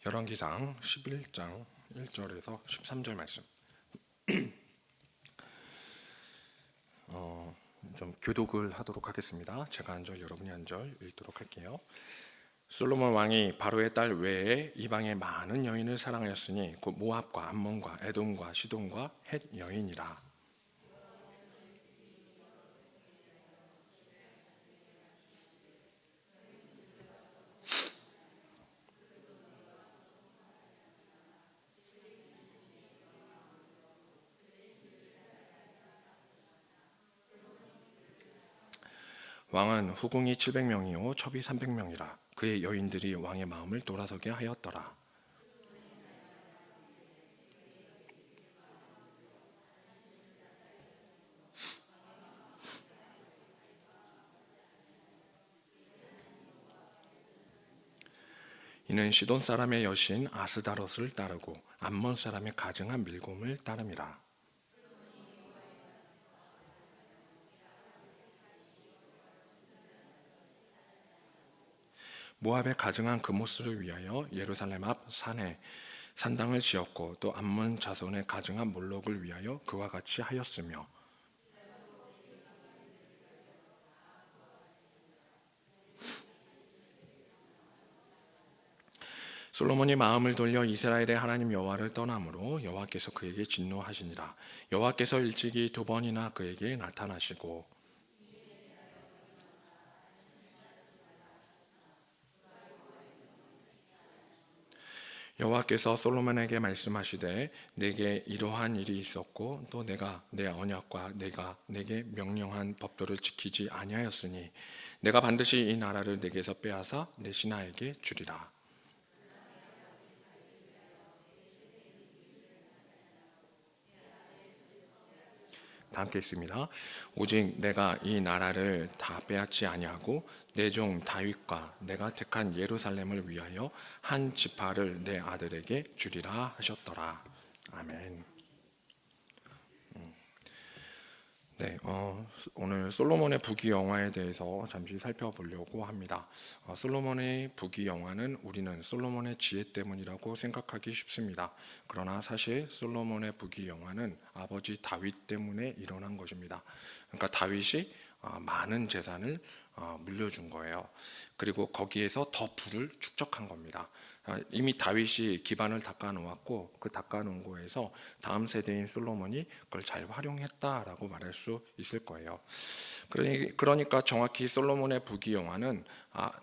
열왕기상 11장 1절에서 13절 말씀. 좀 교독을 하도록 하겠습니다. 제가 한 절, 여러분이 한 절 읽도록 할게요. 솔로몬 왕이 바로의 딸 외에 이방의 많은 여인을 사랑하였으니 곧 모압과 암몬과 에돔과 시돈과 헷 여인이라. 왕은 후궁이 700명이요 첩이 300명이라. 그의 여인들이 왕의 마음을 돌아서게 하였더라. 이는 시돈 사람의 여신 아스다롯을 따르고 암몬 사람의 가증한 밀곰을 따름이라. 모압의 가증한 그모스를 위하여 예루살렘 앞 산에 산당을 지었고 또 암몬 자손의 가증한 몰록을 위하여 그와 같이 하였으며, 솔로몬이 마음을 돌려 이스라엘의 하나님 여호와를 떠남으로 여호와께서 그에게 진노하시니라. 여호와께서 일찍이 2번이나 그에게 나타나시고 여호와께서 솔로몬에게 말씀하시되 내게 이러한 일이 있었고 또 내가 내 언약과 내가 내게 명령한 법도를 지키지 아니하였으니 내가 반드시 이 나라를 내게서 빼앗아 내 신하에게 주리라. 다 함께 있습니다. 오직 내가 이 나라를 다 빼앗지 아니하고 내 종 다윗과 내가 택한 예루살렘을 위하여 한 지파를 내 아들에게 주리라 하셨더라. 아멘. 네, 오늘 솔로몬의 부귀영화에 대해서 잠시 살펴보려고 합니다. 솔로몬의 부귀영화는 우리는 솔로몬의 지혜 때문이라고 생각하기 쉽습니다. 그러나 사실 솔로몬의 부귀영화는 아버지 다윗 때문에 일어난 것입니다. 그러니까 다윗이 많은 재산을 물려준 거예요. 그리고 거기에서 더 부를 축적한 겁니다. 이미 다윗이 기반을 닦아 놓았고 그 닦아 놓은 거에서 다음 세대인 솔로몬이 그걸 잘 활용했다라고 말할 수 있을 거예요. 그러니까 정확히 솔로몬의 부귀영화는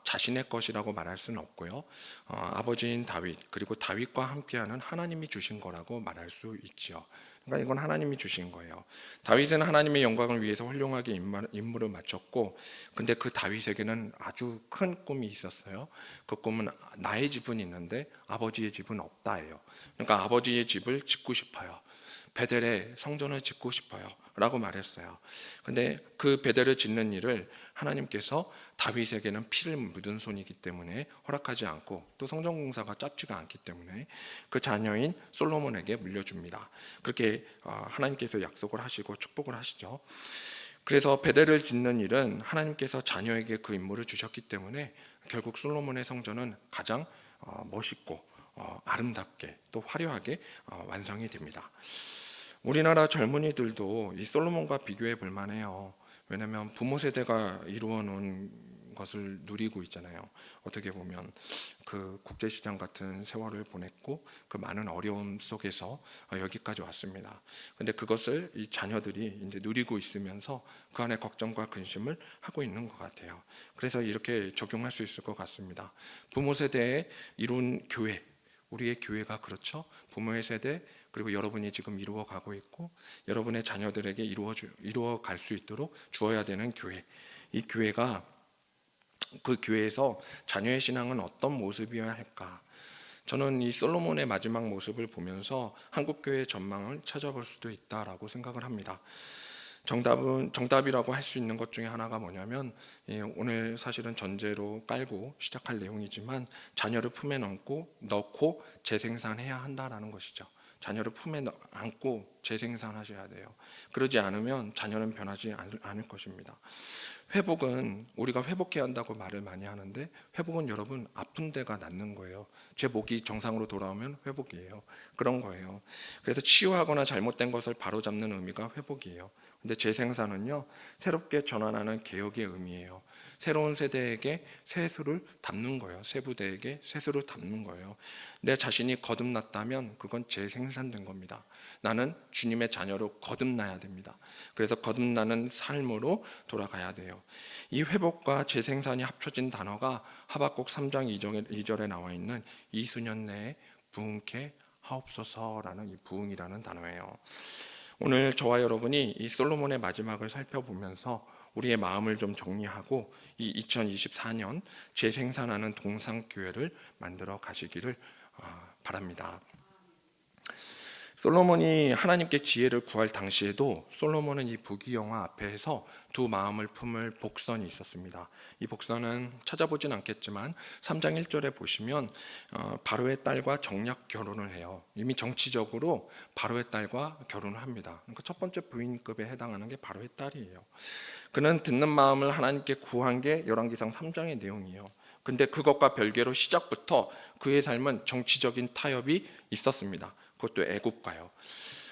자신의 것이라고 말할 수는 없고요. 아버지인 다윗 그리고 다윗과 함께하는 하나님이 주신 거라고 말할 수 있지요. 그러니까 이건 하나님이 주신 거예요. 다윗은 하나님의 영광을 위해서 훌륭하게 임무를 마쳤고, 근데 그 다윗에게는 아주 큰 꿈이 있었어요. 그 꿈은 나의 집은 있는데 아버지의 집은 없다예요. 그러니까 아버지의 집을 짓고 싶어요. 베델에 성전을 짓고 싶어요 라고 말했어요. 근데 그 베델을 짓는 일을 하나님께서 다윗에게는 피를 묻은 손이기 때문에 허락하지 않고 또 성전 공사가 짧지가 않기 때문에 그 자녀인 솔로몬에게 물려줍니다. 그렇게 하나님께서 약속을 하시고 축복을 하시죠. 그래서 베델을 짓는 일은 하나님께서 자녀에게 그 임무를 주셨기 때문에 결국 솔로몬의 성전은 가장 멋있고 아름답게 또 화려하게 완성이 됩니다. 우리나라 젊은이들도 이 솔로몬과 비교해 볼 만해요. 왜냐하면 부모 세대가 이루어 놓은 것을 누리고 있잖아요. 어떻게 보면 그 국제시장 같은 세월을 보냈고 그 많은 어려움 속에서 여기까지 왔습니다. 근데 그것을 이 자녀들이 이제 누리고 있으면서 그 안에 걱정과 근심을 하고 있는 것 같아요. 그래서 이렇게 적용할 수 있을 것 같습니다. 부모 세대에 이룬 교회, 우리의 교회가 그렇죠. 부모의 세대 그리고 여러분이 지금 이루어 가고 있고 여러분의 자녀들에게 이루어 갈 수 있도록 주어야 되는 교회. 이 교회가 그 교회에서 자녀의 신앙은 어떤 모습이어야 할까? 저는 이 솔로몬의 마지막 모습을 보면서 한국 교회의 전망을 찾아볼 수도 있다라고 생각을 합니다. 정답이라고 할 수 있는 것 중에 하나가 뭐냐면 오늘 사실은 전제로 깔고 시작할 내용이지만 자녀를 품에 넣고 재생산해야 한다라는 것이죠. 자녀를 품에 안고 재생산하셔야 돼요. 그러지 않으면 자녀는 변하지 않을 것입니다. 회복은 우리가 회복해야 한다고 말을 많이 하는데, 회복은 여러분 아픈 데가 낫는 거예요. 제 목이 정상으로 돌아오면 회복이에요. 그런 거예요. 그래서 치유하거나 잘못된 것을 바로잡는 의미가 회복이에요. 근데 재생산은요, 새롭게 전환하는 개혁의 의미예요. 새로운 세대에게 새수를 담는 거예요. 새 부대에게 새수를 담는 거예요. 내 자신이 거듭났다면 그건 재생산된 겁니다. 나는 주님의 자녀로 거듭나야 됩니다. 그래서 거듭나는 삶으로 돌아가야 돼요. 이 회복과 재생산이 합쳐진 단어가 하박국 3장 2절에 나와 있는 이수년 내에 부흥케 하옵소서라는 이 부흥이라는 단어예요. 오늘 저와 여러분이 이 솔로몬의 마지막을 살펴보면서 우리의 마음을 좀 정리하고 이 2024년 재생산하는 동상교회를 만들어 가시기를 바랍니다. 솔로몬이 하나님께 지혜를 구할 당시에도 솔로몬은 이 부귀영화 앞에서 두 마음을 품을 복선이 있었습니다. 이 복선은 찾아보진 않겠지만 3장 1절에 보시면 바로의 딸과 정략 결혼을 해요. 이미 정치적으로 바로의 딸과 결혼을 합니다. 그러니까 첫 번째 부인급에 해당하는 게 바로의 딸이에요. 그는 듣는 마음을 하나님께 구한 게 열왕기상 3장의 내용이에요. 근데 그것과 별개로 시작부터 그의 삶은 정치적인 타협이 있었습니다. 그것도 애국가요.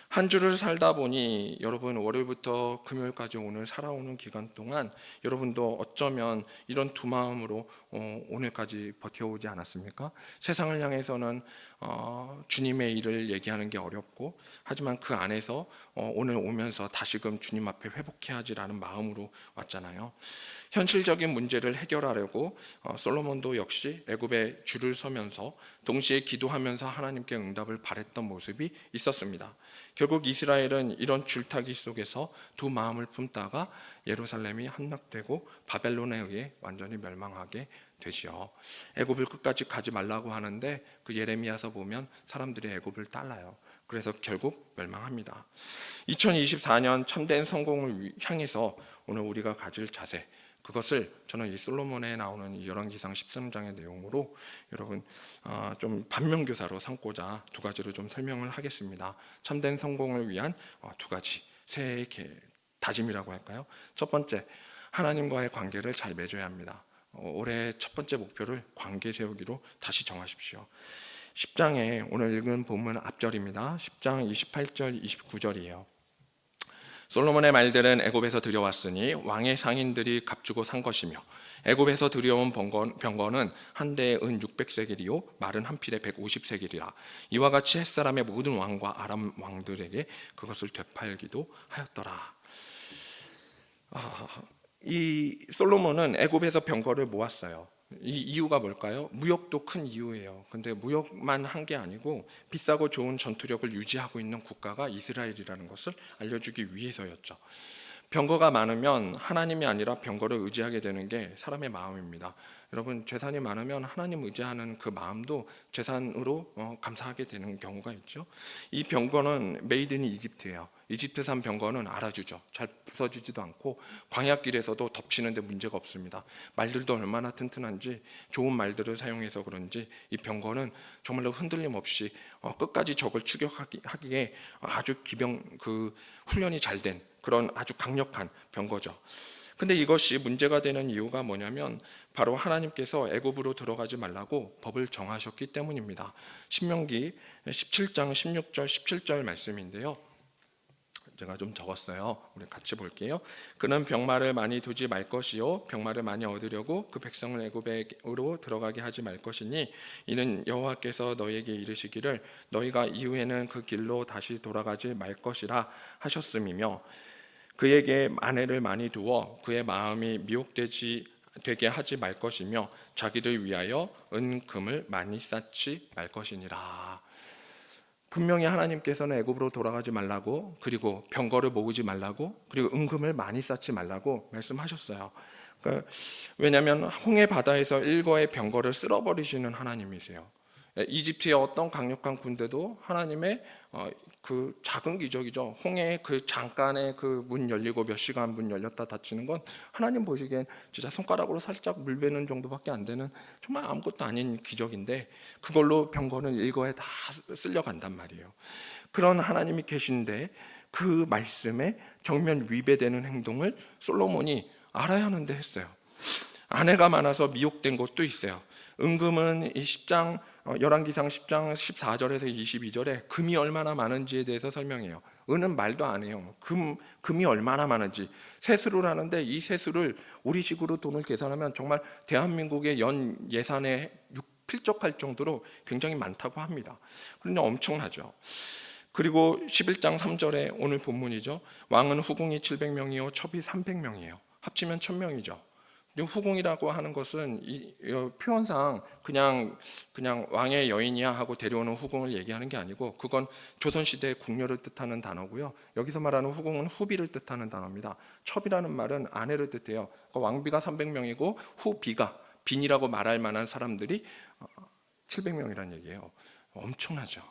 한 주를 살다 보니 여러분 월요일부터 금요일까지 오늘 살아오는 기간 동안 여러분도 어쩌면 이런 두 마음으로 오늘까지 버텨오지 않았습니까? 세상을 향해서는 주님의 일을 얘기하는 게 어렵고, 하지만 그 안에서 오늘 오면서 다시금 주님 앞에 회복해야 하지라는 마음으로 왔잖아요. 현실적인 문제를 해결하려고 솔로몬도 역시 애굽에 줄을 서면서 동시에 기도하면서 하나님께 응답을 바랬던 모습이 있었습니다. 결국 이스라엘은 이런 줄타기 속에서 두 마음을 품다가 예루살렘이 함락되고 바벨론에 의해 완전히 멸망하게 되지요. 애굽을 끝까지 가지 말라고 하는데 그 예레미야서 보면 사람들이 애굽을 따라요. 그래서 결국 멸망합니다. 2024년 참된 성공을 향해서 오늘 우리가 가질 자세, 그것을 저는 이 솔로몬에 나오는 이 열왕기상 13장의 내용으로 여러분 좀 반면교사로 삼고자 두 가지로 좀 설명을 하겠습니다. 참된 성공을 위한 두 가지 새해의 다짐이라고 할까요? 첫 번째, 하나님과의 관계를 잘 맺어야 합니다. 올해 첫 번째 목표를 관계 세우기로 다시 정하십시오. 10장에 오늘 읽은 본문 앞절입니다. 10장 28절 29절이에요. 솔로몬의 말들은 애굽에서 들여왔으니 왕의 상인들이 값주고 산 것이며 애굽에서 들여온 병거는 한 대에 은 600세겔이요 말은 한 필에 150세겔이라. 이와 같이 햇사람의 모든 왕과 아람 왕들에게 그것을 되팔기도 하였더라. 이 솔로몬은 애굽에서 병거를 모았어요. 이 이유가 뭘까요? 무역도 큰 이유예요. 근데 무역만 한 게 아니고 비싸고 좋은 전투력을 유지하고 있는 국가가 이스라엘이라는 것을 알려주기 위해서였죠. 병거가 많으면 하나님이 아니라 병거를 의지하게 되는 게 사람의 마음입니다. 여러분, 재산이 많으면 하나님 의지하는 그 마음도 재산으로 감사하게 되는 경우가 있죠. 이 병거는 메이드 인 이집트예요. 이집트산 병거는 알아주죠. 잘 부서지지도 않고 광야길에서도 덮치는데 문제가 없습니다. 말들도 얼마나 튼튼한지, 좋은 말들을 사용해서 그런지 이 병거는 정말로 흔들림 없이 끝까지 적을 추격하기에 아주 훈련이 잘 된 그런 아주 강력한 병거죠. 근데 이것이 문제가 되는 이유가 뭐냐면 바로 하나님께서 애굽으로 들어가지 말라고 법을 정하셨기 때문입니다. 신명기 17장 16절 17절 말씀인데요. 제가 좀 적었어요. 우리 같이 볼게요. 그는 병마를 많이 두지 말 것이요 병마를 많이 얻으려고 그 백성을 애굽으로 들어가게 하지 말 것이니 이는 여호와께서 너희에게 이르시기를 너희가 이후에는 그 길로 다시 돌아가지 말 것이라 하셨음이며 그에게 아내를 많이 두어 그의 마음이 미혹되게 하지 말 것이며 자기를 위하여 은금을 많이 쌓지 말 것이니라. 분명히 하나님께서는 애굽으로 돌아가지 말라고, 그리고 병거를 모으지 말라고, 그리고 은금을 많이 쌓지 말라고 말씀하셨어요. 그러니까 왜냐하면 홍해 바다에서 일거의 병거를 쓸어버리시는 하나님이세요. 이집트의 어떤 강력한 군대도 하나님의 그 작은 기적이죠. 홍해의 그 잠깐의 그 문 열리고 몇 시간 문 열렸다 닫히는 건 하나님 보시기엔 진짜 손가락으로 살짝 물 베는 정도밖에 안 되는 정말 아무것도 아닌 기적인데 그걸로 병거는 일거에 다 쓸려간단 말이에요. 그런 하나님이 계신데 그 말씀에 정면 위배되는 행동을 솔로몬이 알아야 하는데 했어요. 아내가 많아서 미혹된 것도 있어요. 은금은 이 10장 열왕기상 10장 14절에서 22절에 금이 얼마나 많은지에 대해서 설명해요. 은은 말도 안 해요. 금이 얼마나 많은지 세수를 하는데 이 세수를 우리식으로 돈을 계산하면 정말 대한민국의 연 예산에 필적할 정도로 굉장히 많다고 합니다. 그런데 엄청나죠. 그리고 11장 3절에 오늘 본문이죠. 왕은 후궁이 700명이요 첩이 300명이에요. 합치면 1000명이죠. 후궁이라고 하는 것은 표현상 그냥 왕의 여인이야 하고 데려오는 후궁을 얘기하는 게 아니고 그건 조선시대의 궁녀를 뜻하는 단어고요. 여기서 말하는 후궁은 후비를 뜻하는 단어입니다. 첩이라는 말은 아내를 뜻해요. 그러니까 왕비가 300명이고 후비가 빈이라고 말할 만한 사람들이 700명이라는 얘기예요. 엄청나죠.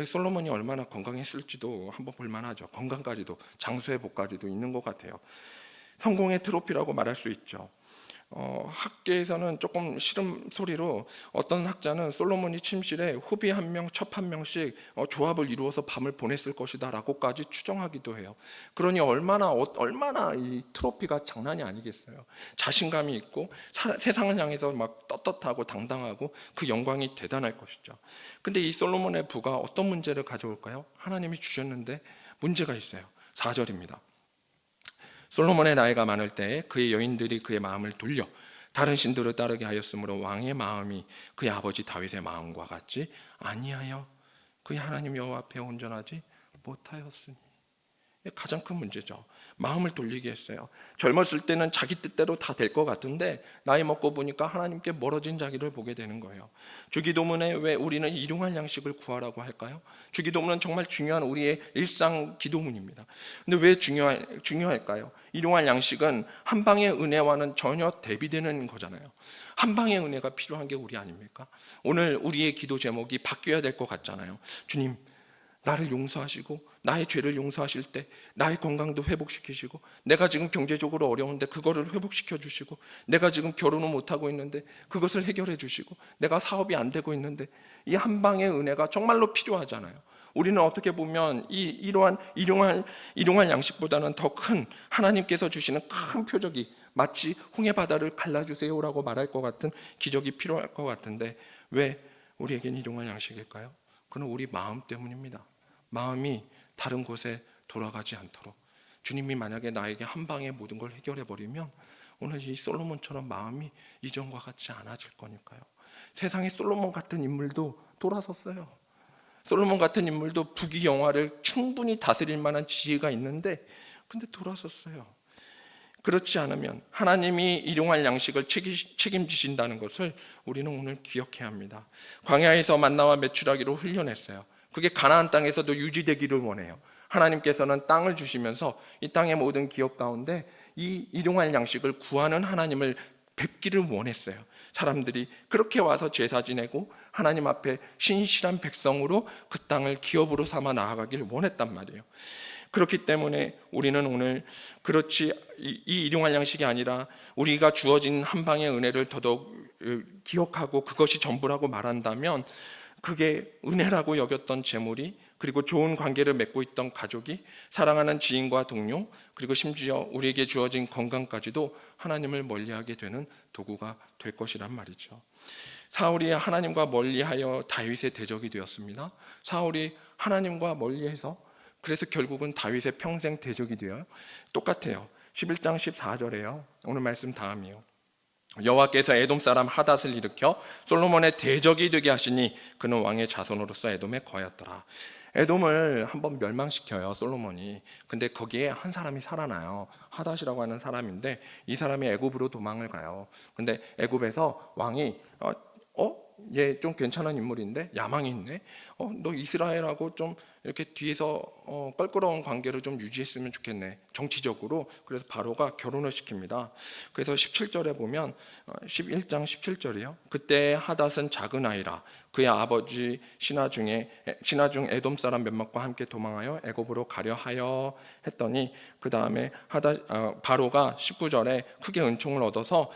솔로몬이 얼마나 건강했을지도 한번 볼만하죠. 건강까지도 장수의 복까지도 있는 것 같아요. 성공의 트로피라고 말할 수 있죠. 학계에서는 조금 싫은 소리로 어떤 학자는 솔로몬이 침실에 후비 한 명, 첩 한 명씩 조합을 이루어서 밤을 보냈을 것이다 라고까지 추정하기도 해요. 그러니 얼마나 이 트로피가 장난이 아니겠어요. 자신감이 있고 세상을 향해서 막 떳떳하고 당당하고 그 영광이 대단할 것이죠. 근데 이 솔로몬의 부가 어떤 문제를 가져올까요? 하나님이 주셨는데 문제가 있어요. 4절입니다. 솔로몬의 나이가 많을 때에 그의 여인들이 그의 마음을 돌려 다른 신들을 따르게 하였으므로 왕의 마음이 그의 아버지 다윗의 마음과 같지 아니하여 그의 하나님 여호와 앞에 온전하지 못하였으니. 가장 큰 문제죠. 마음을 돌리게 했어요. 젊었을 때는 자기 뜻대로 다 될 것 같은데 나이 먹고 보니까 하나님께 멀어진 자기를 보게 되는 거예요. 주기도문에 왜 우리는 일용할 양식을 구하라고 할까요? 주기도문은 정말 중요한 우리의 일상 기도문입니다. 근데 왜 중요할까요? 일용할 양식은 한 방의 은혜와는 전혀 대비되는 거잖아요. 한 방의 은혜가 필요한 게 우리 아닙니까? 오늘 우리의 기도 제목이 바뀌어야 될 것 같잖아요. 주님, 나를 용서하시고 나의 죄를 용서하실 때 나의 건강도 회복시키시고, 내가 지금 경제적으로 어려운데 그거를 회복시켜 주시고, 내가 지금 결혼을 못하고 있는데 그것을 해결해 주시고, 내가 사업이 안 되고 있는데 이 한 방의 은혜가 정말로 필요하잖아요. 우리는 어떻게 보면 이러한 일용할 양식보다는 더 큰 하나님께서 주시는 큰 표적이, 마치 홍해 바다를 갈라주세요라고 말할 것 같은 기적이 필요할 것 같은데 왜 우리에겐 일용할 양식일까요? 그건 우리 마음 때문입니다. 마음이 다른 곳에 돌아가지 않도록. 주님이 만약에 나에게 한 방에 모든 걸 해결해 버리면 오늘 이 솔로몬처럼 마음이 이전과 같지 않아질 거니까요. 세상에 솔로몬 같은 인물도 돌아섰어요. 솔로몬 같은 인물도 부귀영화를 충분히 다스릴 만한 지혜가 있는데 근데 돌아섰어요. 그렇지 않으면 하나님이 일용할 양식을 책임지신다는 것을 우리는 오늘 기억해야 합니다. 광야에서 만나와 메추라기로 훈련했어요. 그게 가나안 땅에서도 유지되기를 원해요. 하나님께서는 땅을 주시면서 이 땅의 모든 기업 가운데 이 일용할 양식을 구하는 하나님을 뵙기를 원했어요. 사람들이 그렇게 와서 제사 지내고 하나님 앞에 신실한 백성으로 그 땅을 기업으로 삼아 나아가길 원했단 말이에요. 그렇기 때문에 우리는 오늘 그렇지 이 일용할 양식이 아니라 우리가 주어진 한 방의 은혜를 더더욱 기억하고 그것이 전부라고 말한다면, 그게 은혜라고 여겼던 재물이, 그리고 좋은 관계를 맺고 있던 가족이, 사랑하는 지인과 동료, 그리고 심지어 우리에게 주어진 건강까지도 하나님을 멀리하게 되는 도구가 될 것이란 말이죠. 사울이 하나님과 멀리하여 다윗의 대적이 되었습니다. 사울이 하나님과 멀리해서 그래서 결국은 다윗의 평생 대적이 되어요. 똑같아요. 11장 14절에요. 오늘 말씀 다음이요. 여호와께서 에돔 사람 하닷을 일으켜 솔로몬의 대적이 되게 하시니 그는 왕의 자손으로서 에돔에 거하였더라. 에돔을 한번 멸망시켜요, 솔로몬이. 근데 거기에 한 사람이 살아나요. 하닷이라고 하는 사람인데 이 사람이 애굽으로 도망을 가요. 근데 애굽에서 왕이 얘 좀 괜찮은 인물인데 야망이 있네. 너 이스라엘하고 좀 이렇게 뒤에서 껄끄러운 관계를 좀 유지했으면 좋겠네, 정치적으로. 그래서 바로가 결혼을 시킵니다. 그래서 17절에 보면 11장 17절이요. 그때 하닷은 작은 아이라 그의 아버지 신하 중 에돔 사람 몇몇과 함께 도망하여 애굽으로 가려 하여 했더니, 그 다음에 바로가 19절에 크게 은총을 얻어서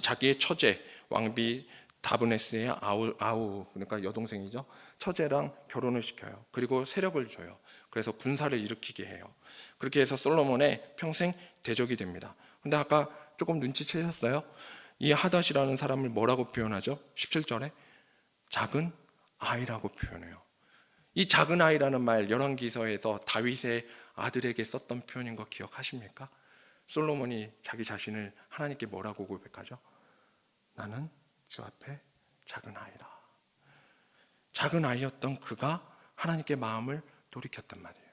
자기의 처제 왕비 다브네스의 아우, 그러니까 여동생이죠, 처제랑 결혼을 시켜요. 그리고 세력을 줘요. 그래서 군사를 일으키게 해요. 그렇게 해서 솔로몬의 평생 대적이 됩니다. 근데 아까 조금 눈치채셨어요? 이 하닷이라는 사람을 뭐라고 표현하죠? 17절에 작은 아이라고 표현해요. 이 작은 아이라는 말 열왕기서에서 다윗의 아들에게 썼던 표현인 거 기억하십니까? 솔로몬이 자기 자신을 하나님께 뭐라고 고백하죠? 나는 주 앞에 작은 아이라. 작은 아이였던 그가 하나님께 마음을 돌이켰단 말이에요.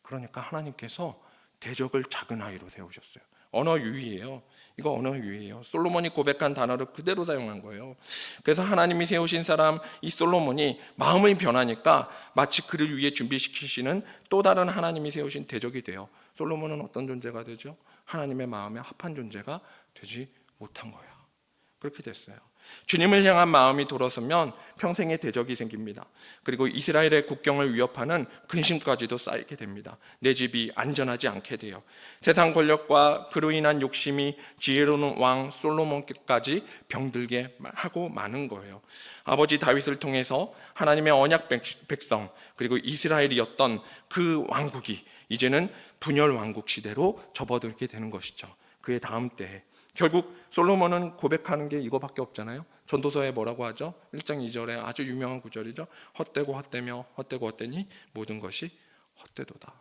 그러니까 하나님께서 대적을 작은 아이로 세우셨어요. 언어 유희예요. 이거 언어 유희예요. 솔로몬이 고백한 단어를 그대로 사용한 거예요. 그래서 하나님이 세우신 사람 이 솔로몬이 마음이 변하니까 마치 그를 위해 준비시키시는 또 다른 하나님이 세우신 대적이 돼요. 솔로몬은 어떤 존재가 되죠? 하나님의 마음에 합한 존재가 되지 못한 거예요. 그렇게 됐어요. 주님을 향한 마음이 돌아서면 평생의 대적이 생깁니다. 그리고 이스라엘의 국경을 위협하는 근심까지도 쌓이게 됩니다. 내 집이 안전하지 않게 돼요. 세상 권력과 그로 인한 욕심이 지혜로운 왕 솔로몬까지 병들게 하고 마는 거예요. 아버지 다윗을 통해서 하나님의 언약 백성 그리고 이스라엘이었던 그 왕국이 이제는 분열 왕국 시대로 접어들게 되는 것이죠. 그의 다음 때에 결국 솔로몬은 고백하는 게 이거밖에 없잖아요. 전도서에 뭐라고 하죠? 1장 2절에 아주 유명한 구절이죠. 헛되고 헛되며 헛되고 헛되니 모든 것이 헛되도다.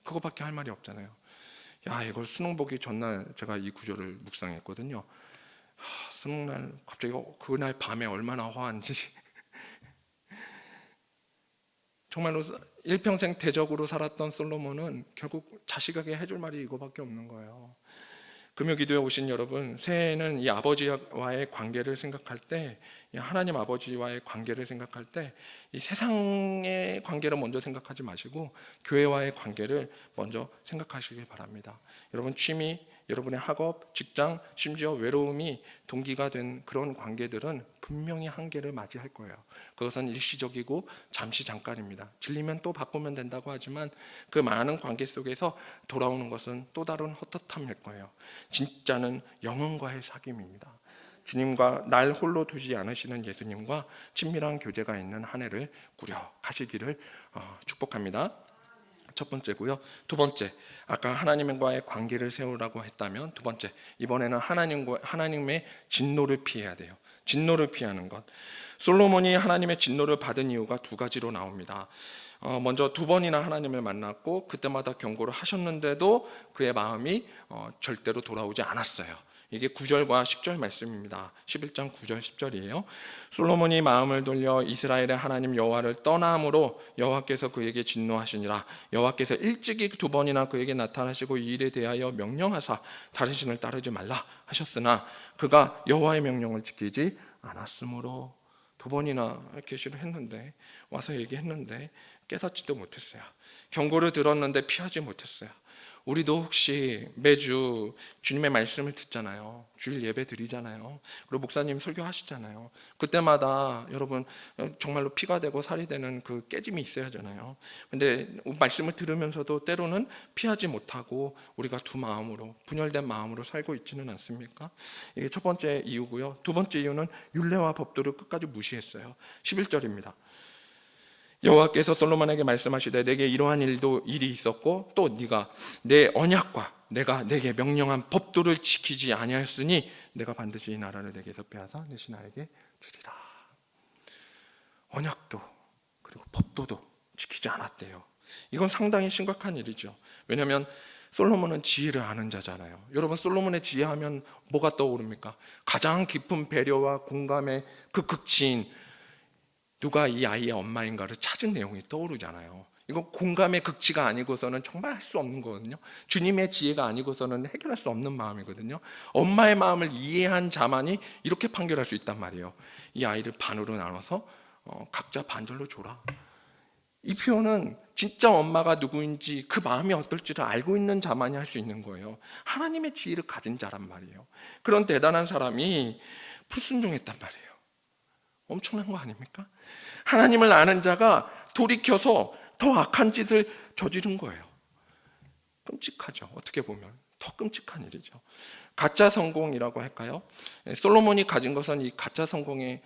그거밖에 할 말이 없잖아요. 야, 이걸 수능 보기 전날 제가 이 구절을 묵상했거든요. 수능날 갑자기 그날 밤에 얼마나 허한지 정말로 일평생 대적으로 살았던 솔로몬은 결국 자식에게 해줄 말이 이거밖에 없는 거예요. 금요기도에 오신 여러분, 새해에는 이 아버지와의 관계를 생각할 때, 이 하나님 아버지와의 관계를 생각할 때, 이 세상의 관계를 먼저 생각하지 마시고 교회와의 관계를 먼저 생각하시길 바랍니다. 여러분 취미, 여러분의 학업, 직장, 심지어 외로움이 동기가 된 그런 관계들은 분명히 한계를 맞이할 거예요. 그것은 일시적이고 잠시 잠깐입니다. 질리면 또 바꾸면 된다고 하지만 그 많은 관계 속에서 돌아오는 것은 또 다른 헛헛함일 거예요. 진짜는 영혼과의 사귐입니다. 주님과 날 홀로 두지 않으시는 예수님과 친밀한 교제가 있는 한 해를 꾸려 가시기를 축복합니다. 첫 번째고요. 두 번째, 아까 하나님과의 관계를 세우라고 했다면 두 번째, 이번에는 하나님의 진노를 피해야 돼요. 진노를 피하는 것. 솔로몬이 하나님의 진노를 받은 이유가 두 가지로 나옵니다. 먼저 두 번이나 하나님을 만났고 그때마다 경고를 하셨는데도 그의 마음이 절대로 돌아오지 않았어요. 이게 9절과 10절 말씀입니다. 11장 9절 10절이에요. 솔로몬이 마음을 돌려 이스라엘의 하나님 여호와를 떠남으로 여호와께서 그에게 진노하시니라. 여호와께서 일찍이 두 번이나 그에게 나타나시고 이 일에 대하여 명령하사 다른 신을 따르지 말라 하셨으나 그가 여호와의 명령을 지키지 않았으므로. 두 번이나 계시를 했는데 와서 얘기했는데 깨닫지도 못했어요. 경고를 들었는데 피하지 못했어요. 우리도 혹시 매주 주님의 말씀을 듣잖아요. 주일 예배 드리잖아요. 그리고 목사님 설교하시잖아요. 그때마다 여러분 정말로 피가 되고 살이 되는 그 깨짐이 있어야 하잖아요. 근데 말씀을 들으면서도 때로는 피하지 못하고 우리가 두 마음으로 분열된 마음으로 살고 있지는 않습니까? 이게 첫 번째 이유고요. 두 번째 이유는 율례와 법도를 끝까지 무시했어요. 11절입니다. 여호와께서 솔로몬에게 말씀하시되 내게 이러한 일이 있었고 또 네가 내 언약과 내가 내게 명령한 법도를 지키지 아니하였으니 내가 반드시 이 나라를 내게서 빼앗아 내 신하에게 주리라. 언약도 그리고 법도도 지키지 않았대요. 이건 상당히 심각한 일이죠. 왜냐하면 솔로몬은 지혜를 아는 자잖아요. 여러분 솔로몬의 지혜하면 뭐가 떠오릅니까? 가장 깊은 배려와 공감의 그 극치인 누가 이 아이의 엄마인가를 찾은 내용이 떠오르잖아요. 이거 공감의 극치가 아니고서는 정말 할 수 없는 거거든요. 주님의 지혜가 아니고서는 해결할 수 없는 마음이거든요. 엄마의 마음을 이해한 자만이 이렇게 판결할 수 있단 말이에요. 이 아이를 반으로 나눠서 각자 반절로 줘라. 이 표현은 진짜 엄마가 누구인지 그 마음이 어떨지를 알고 있는 자만이 할 수 있는 거예요. 하나님의 지혜를 가진 자란 말이에요. 그런 대단한 사람이 불순종했단 말이에요. 엄청난 거 아닙니까? 하나님을 아는 자가 돌이켜서 더 악한 짓을 저지른 거예요. 끔찍하죠. 어떻게 보면 더 끔찍한 일이죠. 가짜 성공이라고 할까요? 솔로몬이 가진 것은 이 가짜 성공을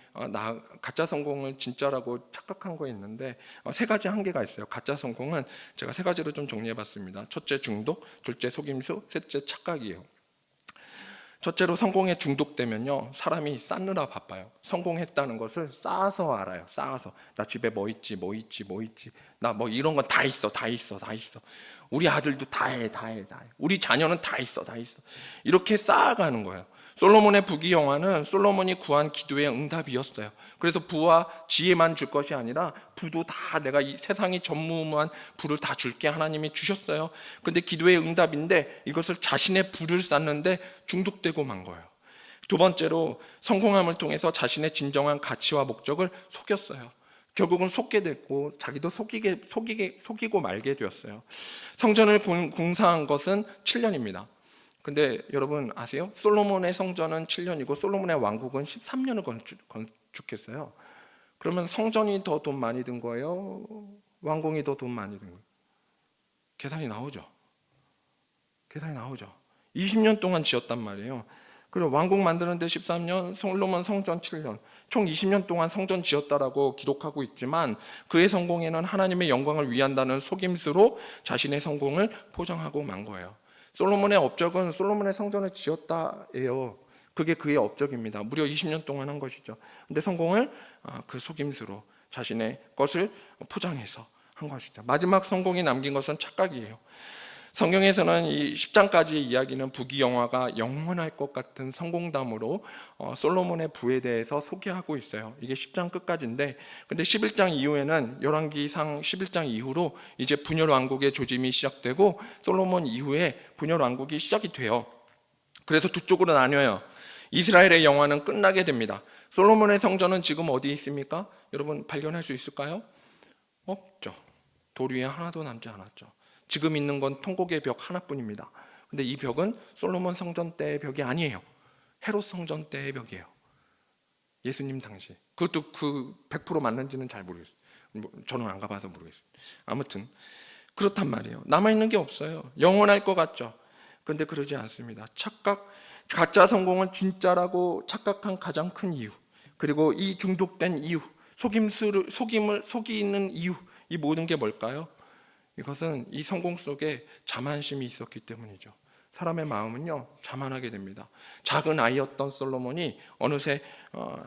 진짜라고 착각한 거 있는데 세 가지 한계가 있어요. 가짜 성공은 제가 세 가지로 좀 정리해봤습니다. 첫째 중독, 둘째 속임수, 셋째 착각이에요. 첫째로 성공에 중독되면요, 사람이 쌓느라 바빠요. 성공했다는 것을 쌓아서 알아요. 쌓아서. 나 집에 뭐 있지, 뭐 있지, 뭐 있지. 나 뭐 이런 건 다 있어, 다 있어, 다 있어. 우리 아들도 다 해, 다 해, 다 해. 우리 자녀는 다 있어, 다 있어. 이렇게 쌓아가는 거예요. 솔로몬의 부귀영화는 솔로몬이 구한 기도의 응답이었어요. 그래서 부와 지혜만 줄 것이 아니라 부도 다 내가 이 세상이 전무후무한 부를 다 줄게 하나님이 주셨어요. 근데 기도의 응답인데 이것을 자신의 부를 쌓는데 중독되고 만 거예요. 두 번째로 성공함을 통해서 자신의 진정한 가치와 목적을 속였어요. 결국은 속게 됐고 자기도 속이고 말게 되었어요. 성전을 공사한 것은 7년입니다. 근데 여러분 아세요? 솔로몬의 성전은 7년이고 솔로몬의 왕국은 13년을 건축했어요. 그러면 성전이 더 돈 많이 든 거예요? 왕궁이 더 돈 많이 든 거예요? 계산이 나오죠. 계산이 나오죠. 20년 동안 지었단 말이에요. 그리고 왕국 만드는데 13년, 솔로몬 성전 7년, 총 20년 동안 성전 지었다라고 기록하고 있지만 그의 성공에는 하나님의 영광을 위한다는 속임수로 자신의 성공을 포장하고 만 거예요. 솔로몬의 업적은 솔로몬의 성전을 지었다예요. 그게 그의 업적입니다. 무려 20년 동안 한 것이죠. 근데 성공을 그 속임수로 자신의 것을 포장해서 한 것이죠. 마지막 성공이 남긴 것은 착각이에요. 성경에서는 이 10장까지 이야기는 부귀영화가 영원할 것 같은 성공담으로 솔로몬의 부에 대해서 소개하고 있어요. 이게 10장 끝까지인데, 근데 11장 이후에는 열왕기상 11장 이후로 이제 분열 왕국의 조짐이 시작되고 솔로몬 이후에 분열 왕국이 시작이 돼요. 그래서 두 쪽으로 나뉘어요. 이스라엘의 영화는 끝나게 됩니다. 솔로몬의 성전은 지금 어디에 있습니까? 여러분 발견할 수 있을까요? 없죠. 돌 위에 하나도 남지 않았죠. 지금 있는 건 통곡의 벽 하나뿐입니다. 근데 이 벽은 솔로몬 성전 때의 벽이 아니에요. 헤롯 성전 때의 벽이에요. 예수님 당시. 그것도 그 100% 맞는지는 잘 모르겠어요. 저는 안 가봐서 모르겠어요. 아무튼 그렇단 말이에요. 남아있는 게 없어요. 영원할 것 같죠. 근데 그러지 않습니다. 가짜 성공은 진짜라고 착각한 가장 큰 이유, 그리고 이 중독된 이유, 속이는 이유, 이 모든 게 뭘까요? 이것은 이 성공 속에 자만심이 있었기 때문이죠. 사람의 마음은요 자만하게 됩니다. 작은 아이였던 솔로몬이 어느새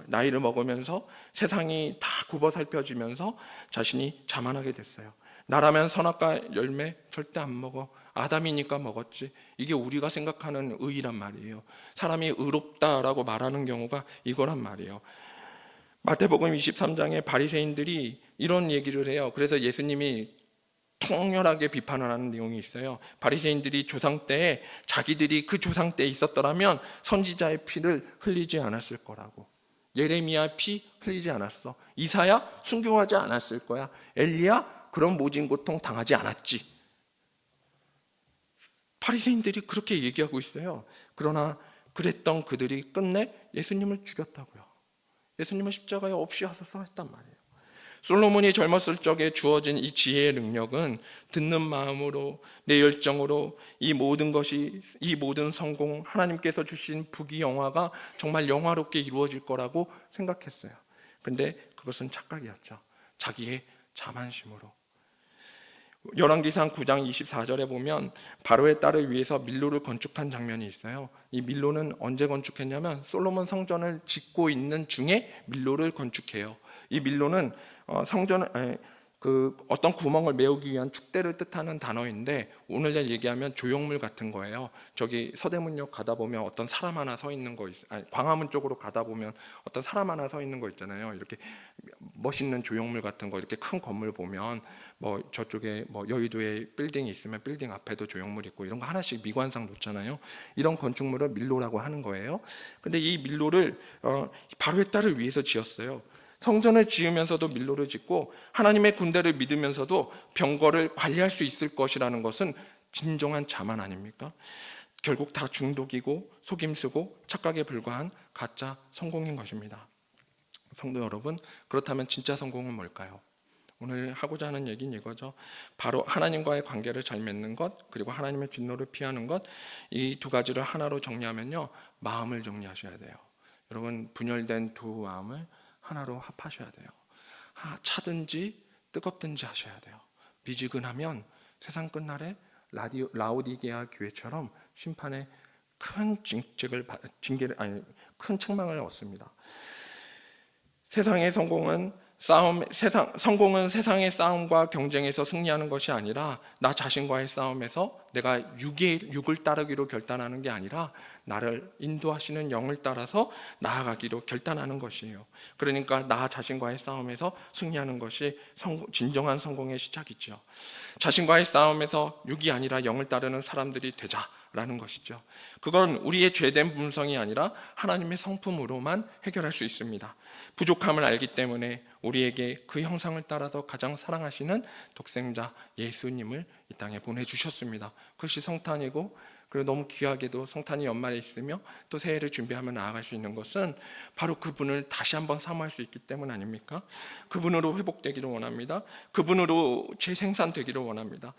나이를 먹으면서 세상이 다 굽어 살펴지면서 자신이 자만하게 됐어요. 나라면 선악과 열매 절대 안 먹어. 아담이니까 먹었지. 이게 우리가 생각하는 의란 말이에요. 사람이 의롭다라고 말하는 경우가 이거란 말이에요. 마태복음 23장에 바리새인들이 이런 얘기를 해요. 그래서 예수님이 통렬하게 비판을 하는 내용이 있어요. 바리새인들이 조상 때에 자기들이 그 조상 때에 있었더라면 선지자의 피를 흘리지 않았을 거라고. 예레미야 피 흘리지 않았어. 이사야 순교하지 않았을 거야. 엘리야 그런 모진 고통 당하지 않았지. 바리새인들이 그렇게 얘기하고 있어요. 그러나 그랬던 그들이 끝내 예수님을 죽였다고요. 예수님은 십자가에 없이 하소서 했단 말이에요. 솔로몬이 젊었을 적에 주어진 이 지혜의 능력은 듣는 마음으로, 내 열정으로 이 모든 성공, 하나님께서 주신 부귀영화가 정말 영화롭게 이루어질 거라고 생각했어요. 근데 그것은 착각이었죠. 자기의 자만심으로. 열왕기상 9장 24절에 보면 바로의 딸을 위해서 밀로를 건축한 장면이 있어요. 이 밀로는 언제 건축했냐면 솔로몬 성전을 짓고 있는 중에 밀로를 건축해요. 이 밀로는 어떤 구멍을 메우기 위한 축대를 뜻하는 단어인데 오늘날 얘기하면 조형물 같은 거예요. 저기 서대문역 가다 보면 어떤 사람 하나 서 있는 거 광화문 쪽으로 가다 보면 어떤 사람 하나 서 있는 거 있잖아요. 이렇게 멋있는 조형물 같은 거, 이렇게 큰 건물 보면 뭐 저쪽에 뭐 여의도에 빌딩이 있으면 빌딩 앞에도 조형물 있고 이런 거 하나씩 미관상 놓잖아요. 이런 건축물을 밀로라고 하는 거예요. 근데 이 밀로를 바로의 딸을 위해서 지었어요. 성전을 지으면서도 밀로를 짓고 하나님의 군대를 믿으면서도 병거를 관리할 수 있을 것이라는 것은 진정한 자만 아닙니까? 결국 다 중독이고 속임수고 착각에 불과한 가짜 성공인 것입니다. 성도 여러분, 그렇다면 진짜 성공은 뭘까요? 오늘 하고자 하는 얘기는 이거죠. 바로 하나님과의 관계를 잘 맺는 것, 그리고 하나님의 진노를 피하는 것, 이 두 가지를 하나로 정리하면요, 마음을 정리하셔야 돼요. 여러분, 분열된 두 마음을 하나로 합하셔야 돼요. 차든지 뜨겁든지 하셔야 돼요. 미지근하면 세상 끝날에 라오디게아 교회처럼 심판의 큰 징계를 아니 큰 책망을 얻습니다. 세상의 성공은 성공은 세상의 싸움과 경쟁에서 승리하는 것이 아니라 나 자신과의 싸움에서 내가 육을 따르기로 결단하는 게 아니라 나를 인도하시는 영을 따라서 나아가기로 결단하는 것이에요. 그러니까 나 자신과의 싸움에서 승리하는 것이 진정한 성공의 시작이죠. 자신과의 싸움에서 육이 아니라 영을 따르는 사람들이 되자라는 것이죠. 그건 우리의 죄된 본성이 아니라 하나님의 성품으로만 해결할 수 있습니다. 부족함을 알기 때문에 우리에게 그 형상을 따라서 가장 사랑하시는 독생자 예수님을 이 땅에 보내주셨습니다. 그것이 성탄이고, 그리고 너무 귀하게도 성탄이 연말에 있으며 또 새해를 준비하며 나아갈 수 있는 것은 바로 그분을 다시 한번 사모할 수 있기 때문 아닙니까? 그분으로 회복되기를 원합니다. 그분으로 재생산되기를 원합니다.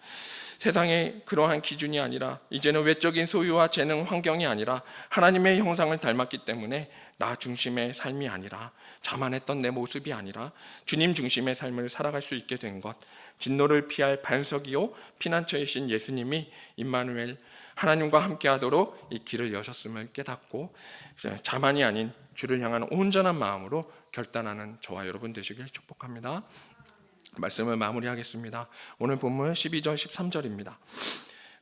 세상에 그러한 기준이 아니라 이제는 외적인 소유와 재능, 환경이 아니라 하나님의 형상을 닮았기 때문에 나 중심의 삶이 아니라, 자만했던 내 모습이 아니라 주님 중심의 삶을 살아갈 수 있게 된 것, 진노를 피할 반석이요 피난처이신 예수님이 임마누엘 하나님과 함께하도록 이 길을 여셨음을 깨닫고 자만이 아닌 주를 향한 온전한 마음으로 결단하는 저와 여러분 되시길 축복합니다. 말씀을 마무리하겠습니다. 오늘 본문 12절 13절입니다.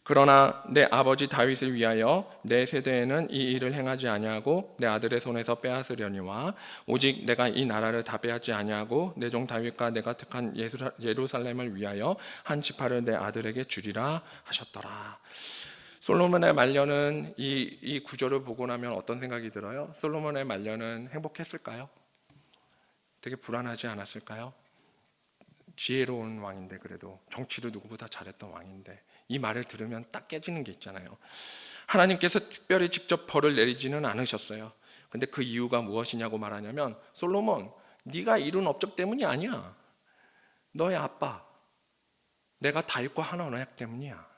그러나 내 아버지 다윗을 위하여 내 세대에는 이 일을 행하지 아니하고 내 아들의 손에서 빼앗으려니와 오직 내가 이 나라를 다 빼앗지 아니하고 내 종 다윗과 내가 택한 예루살렘을 위하여 한 지파를 내 아들에게 주리라 하셨더라. 솔로몬의 말년은 이 구절을 보고 나면 어떤 생각이 들어요? 솔로몬의 말년은 행복했을까요? 되게 불안하지 않았을까요? 지혜로운 왕인데, 그래도 정치를 누구보다 잘했던 왕인데 이 말을 들으면 딱 깨지는 게 있잖아요. 하나님께서 특별히 직접 벌을 내리지는 않으셨어요. 근데 그 이유가 무엇이냐고 말하냐면, 솔로몬, 네가 이룬 업적 때문이 아니야. 너의 아빠, 내가 다윗과 하나 언약 때문이야.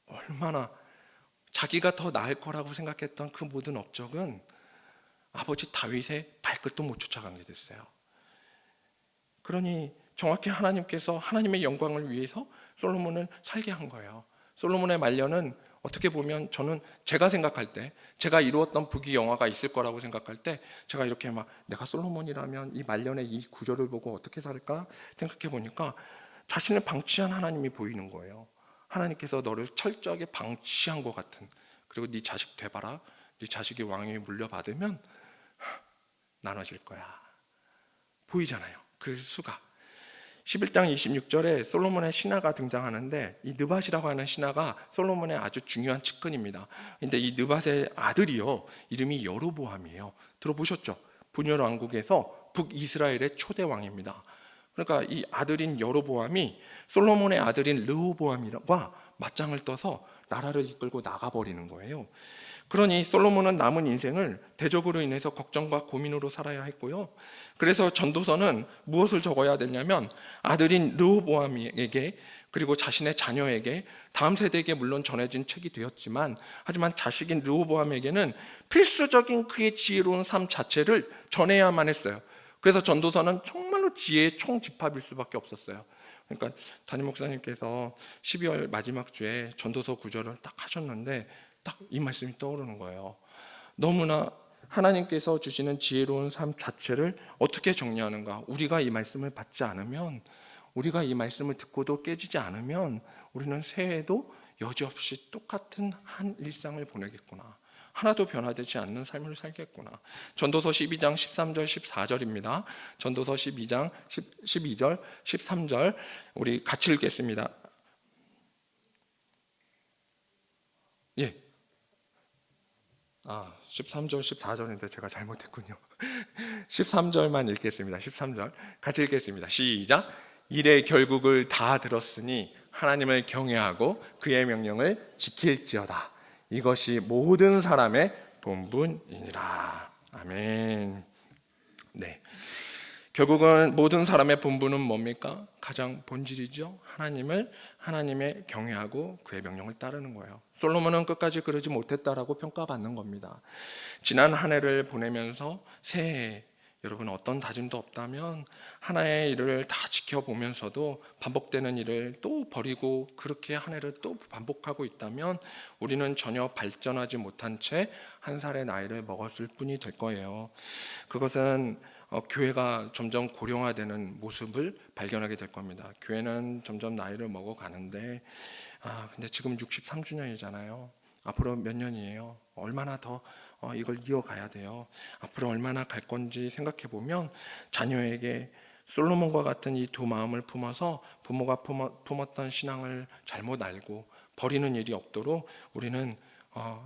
얼마나 자기가 더 나을 거라고 생각했던 그 모든 업적은 아버지 다윗의 발끝도 못 쫓아가게 됐어요. 그러니 정확히 하나님께서 하나님의 영광을 위해서 솔로몬을 살게 한 거예요. 솔로몬의 말년은 어떻게 보면 저는 제가 생각할 때, 제가 이루었던 부귀영화가 있을 거라고 생각할 때, 제가 이렇게 막 내가 솔로몬이라면 이 말년의 이 구절을 보고 어떻게 살까 생각해 보니까 자신을 방치한 하나님이 보이는 거예요. 하나님께서 너를 철저하게 방치한 것 같은, 그리고 네 자식 돼봐라, 네 자식이 왕위에 물려받으면 나눠질 거야. 보이잖아요, 그 수가. 11장 26절에 솔로몬의 신하가 등장하는데, 이 느밧이라고 하는 신하가 솔로몬의 아주 중요한 측근입니다. 근데 이 느밧의 아들이요, 이름이 여로보암이에요. 들어보셨죠? 분열 왕국에서 북이스라엘의 초대 왕입니다. 그러니까 이 아들인 여로보암이 솔로몬의 아들인 르호보암과 맞짱을 떠서 나라를 이끌고 나가버리는 거예요. 그러니 솔로몬은 남은 인생을 대적으로 인해서 걱정과 고민으로 살아야 했고요. 그래서 전도서는 무엇을 적어야 되냐면, 아들인 르호보암에게 그리고 자신의 자녀에게, 다음 세대에게 물론 전해진 책이 되었지만, 하지만 자식인 르호보암에게는 필수적인 그의 지혜로운 삶 자체를 전해야만 했어요. 그래서 전도서는 정말로 지혜의 총집합일 수밖에 없었어요. 그러니까 담임 목사님께서 12월 마지막 주에 전도서 구절을 딱 하셨는데 딱 이 말씀이 떠오르는 거예요. 너무나 하나님께서 주시는 지혜로운 삶 자체를 어떻게 정리하는가. 우리가 이 말씀을 받지 않으면, 우리가 이 말씀을 듣고도 깨지지 않으면 우리는 새해에도 여지없이 똑같은 한 일상을 보내겠구나. 하나도 변화되지 않는 삶을 살겠구나. 전도서 12장 13절 14절입니다. 전도서 12장 12절 13절 우리 같이 읽겠습니다. 예. 13절 14절인데 제가 잘못했군요. 13절만 읽겠습니다. 13절 같이 읽겠습니다. 시작. 일의 결국을 다 들었으니 하나님을 경외하고 그의 명령을 지킬지어다. 이것이 모든 사람의 본분이니라. 아멘. 네. 결국은 모든 사람의 본분은 뭡니까? 가장 본질이죠. 하나님의 경외하고 그의 명령을 따르는 거예요. 솔로몬은 끝까지 그러지 못했다라고 평가받는 겁니다. 지난 한 해를 보내면서 새해 여러분, 어떤 다짐도 없다면 하나의 일을 다 지켜보면서도 반복되는 일을 또 버리고 그렇게 한 해를 또 반복하고 있다면 우리는 전혀 발전하지 못한 채 한 살의 나이를 먹었을 뿐이 될 거예요. 그것은 교회가 점점 고령화되는 모습을 발견하게 될 겁니다. 교회는 점점 나이를 먹어가는데 근데 지금 63주년이잖아요. 앞으로 몇 년이에요? 얼마나 더 이걸 이어가야 돼요? 앞으로 얼마나 갈 건지 생각해 보면 자녀에게 솔로몬과 같은 이 두 마음을 품어서 부모가 품었던 신앙을 잘못 알고 버리는 일이 없도록 우리는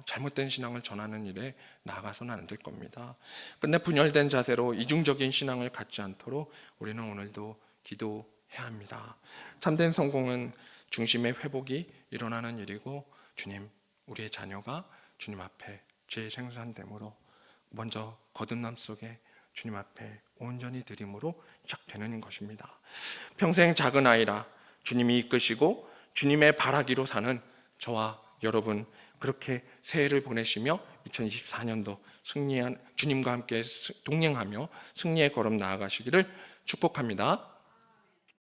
잘못된 신앙을 전하는 일에 나아가서는 안 될 겁니다. 끝내 분열된 자세로 이중적인 신앙을 갖지 않도록 우리는 오늘도 기도해야 합니다. 참된 성공은 중심의 회복이 일어나는 일이고, 주님, 우리의 자녀가 주님 앞에 재생산됨으로 먼저 거듭남 속에 주님 앞에 온전히 드림으로 시작되는 것입니다. 평생 작은 아이라 주님이 이끄시고 주님의 바라기로 사는 저와 여러분, 그렇게 새해를 보내시며 2024년도 승리한 주님과 함께 동행하며 승리의 걸음 나아가시기를 축복합니다.